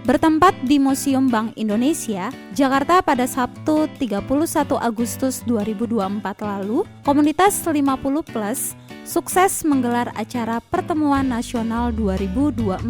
Bertempat di Museum Bank Indonesia, Jakarta pada Sabtu 31 Agustus 2024 lalu, komunitas 50 Plus sukses menggelar acara Pertemuan Nasional 2024,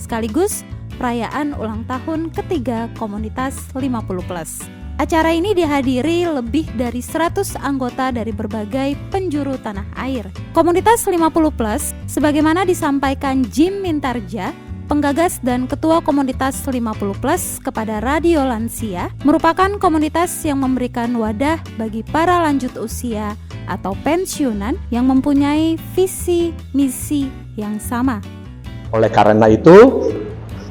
sekaligus perayaan ulang tahun ketiga komunitas 50 Plus. Acara ini dihadiri lebih dari 100 anggota dari berbagai penjuru tanah air. Komunitas 50 Plus, sebagaimana disampaikan Jim Mintarja, penggagas dan ketua komunitas 50 Plus kepada Radio Lansia, merupakan komunitas yang memberikan wadah bagi para lanjut usia atau pensiunan yang mempunyai visi misi yang sama. Oleh karena itu,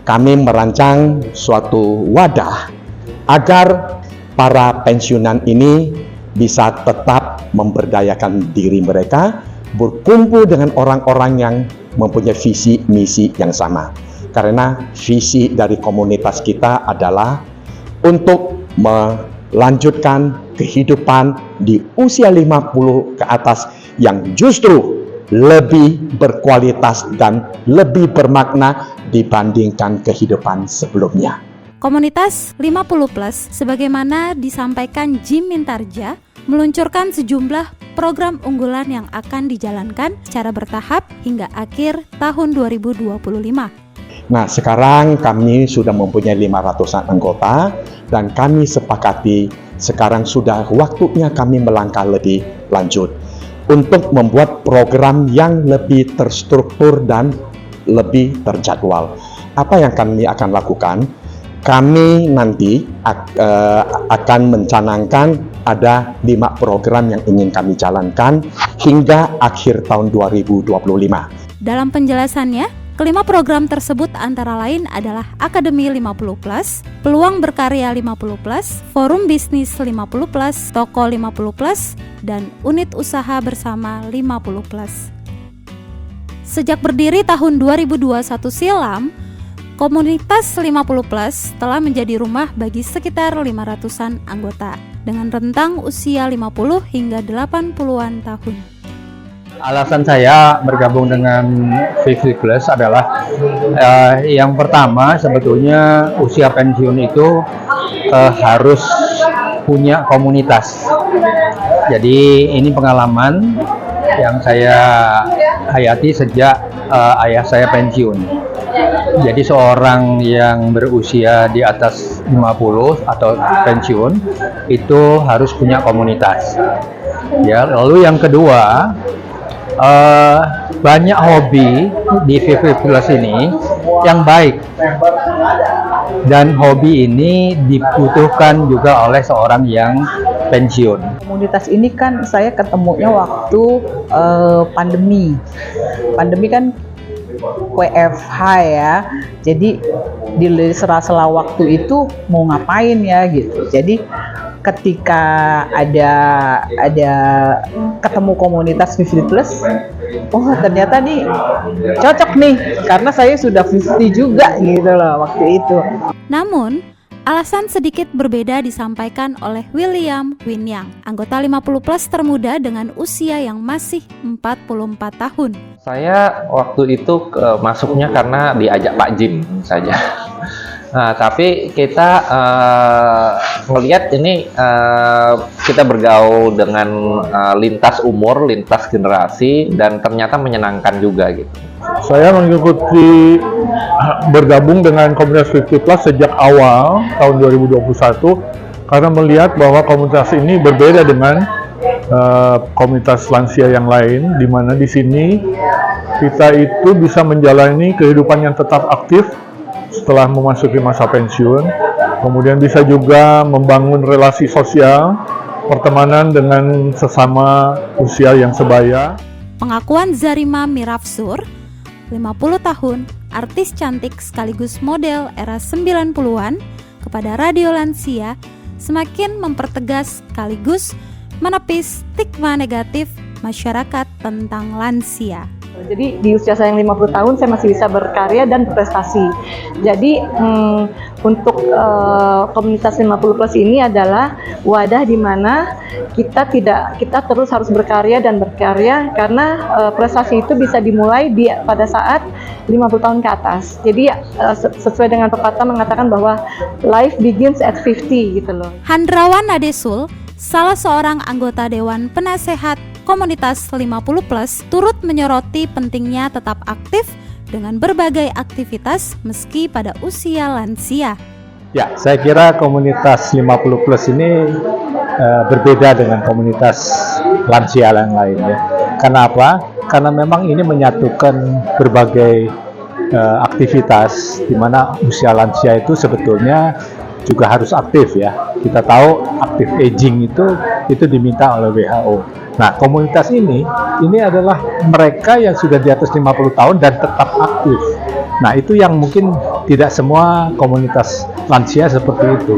kami merancang suatu wadah agar para pensiunan ini bisa tetap memberdayakan diri mereka, berkumpul dengan orang-orang yang mempunyai visi misi yang sama. Karena visi dari komunitas kita adalah untuk melanjutkan kehidupan di usia 50 ke atas yang justru lebih berkualitas dan lebih bermakna dibandingkan kehidupan sebelumnya. Komunitas 50 Plus, sebagaimana disampaikan Jim Mintarja, meluncurkan sejumlah program unggulan yang akan dijalankan secara bertahap hingga akhir tahun 2025. Nah, sekarang kami sudah mempunyai 500-an anggota dan kami sepakati sekarang sudah waktunya kami melangkah lebih lanjut untuk membuat program yang lebih terstruktur dan lebih terjadwal. Apa yang kami akan lakukan? Kami nanti akan mencanangkan ada 5 program yang ingin kami jalankan hingga akhir tahun 2025. Dalam penjelasannya, kelima program tersebut antara lain adalah Akademi 50 Plus, Peluang Berkarya 50 Plus, Forum Bisnis 50 Plus, Toko 50 Plus, dan Unit Usaha Bersama 50 Plus. Sejak berdiri tahun 2021 silam, komunitas 50 Plus telah menjadi rumah bagi sekitar 500-an anggota dengan rentang usia 50 hingga 80-an tahun. Alasan saya bergabung dengan 50 Plus adalah yang pertama sebetulnya usia pensiun itu harus punya komunitas. Jadi ini pengalaman yang saya hayati sejak ayah saya pensiun. Jadi seorang yang berusia di atas 50 atau pensiun itu harus punya komunitas. Ya, lalu yang kedua, banyak hobi di 50 Plus ini yang baik. Dan hobi ini dibutuhkan juga oleh seorang yang pensiun. Komunitas ini kan saya ketemunya waktu pandemi. Pandemi kan WFH ya, jadi di sela-sela waktu itu mau ngapain ya gitu. Jadi ketika ada ketemu komunitas 50 Plus, oh ternyata nih cocok nih karena saya sudah 50 juga gitu loh waktu itu. Namun, alasan sedikit berbeda disampaikan oleh William Winyang, anggota 50 Plus termuda dengan usia yang masih 44 tahun. Saya waktu itu masuknya karena diajak Pak Jim saja. Nah, tapi kita melihat ini kita bergaul dengan lintas umur, lintas generasi, dan ternyata menyenangkan juga gitu. Saya mengikuti bergabung dengan komunitas 50 Plus sejak awal tahun 2021 karena melihat bahwa komunitas ini berbeda dengan komunitas lansia yang lain, di mana di sini kita itu bisa menjalani kehidupan yang tetap aktif setelah memasuki masa pensiun, kemudian bisa juga membangun relasi sosial, pertemanan dengan sesama usia yang sebaya. Pengakuan Zarima Mirafsur, 50 tahun, artis cantik sekaligus model era 90-an, kepada Radio Lansia semakin mempertegas sekaligus menepis stigma negatif masyarakat tentang lansia. Jadi di usia saya yang 50 tahun saya masih bisa berkarya dan berprestasi. Jadi untuk komunitas 50 plus ini adalah wadah di mana kita terus harus berkarya dan berkarya, karena prestasi itu bisa dimulai pada saat 50 tahun ke atas. Jadi sesuai dengan pepatah mengatakan bahwa life begins at 50 gitu loh. Handrawan Nadesul, salah seorang anggota Dewan Penasehat Komunitas 50 Plus, turut menyoroti pentingnya tetap aktif dengan berbagai aktivitas meski pada usia lansia. Ya, saya kira komunitas 50 plus ini berbeda dengan komunitas lansia yang lain ya. Kenapa? Karena memang ini menyatukan berbagai aktivitas di mana usia lansia itu sebetulnya juga harus aktif ya. Kita tahu active aging itu diminta oleh WHO. Nah, komunitas ini adalah mereka yang sudah di atas 50 tahun dan tetap aktif. Nah, itu yang mungkin tidak semua komunitas lansia seperti itu.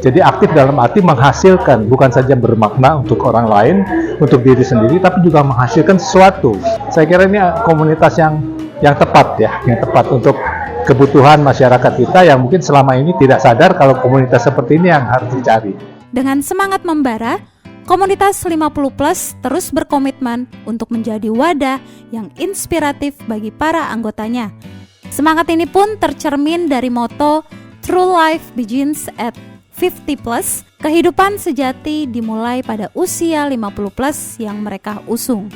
Jadi aktif dalam arti menghasilkan, bukan saja bermakna untuk orang lain, untuk diri sendiri, tapi juga menghasilkan sesuatu. Saya kira ini komunitas yang tepat ya, yang tepat untuk kebutuhan masyarakat kita yang mungkin selama ini tidak sadar kalau komunitas seperti ini yang harus dicari. Dengan semangat membara, komunitas 50 Plus terus berkomitmen untuk menjadi wadah yang inspiratif bagi para anggotanya. Semangat ini pun tercermin dari moto True Life Begins at 50 Plus, kehidupan sejati dimulai pada usia 50 plus yang mereka usung.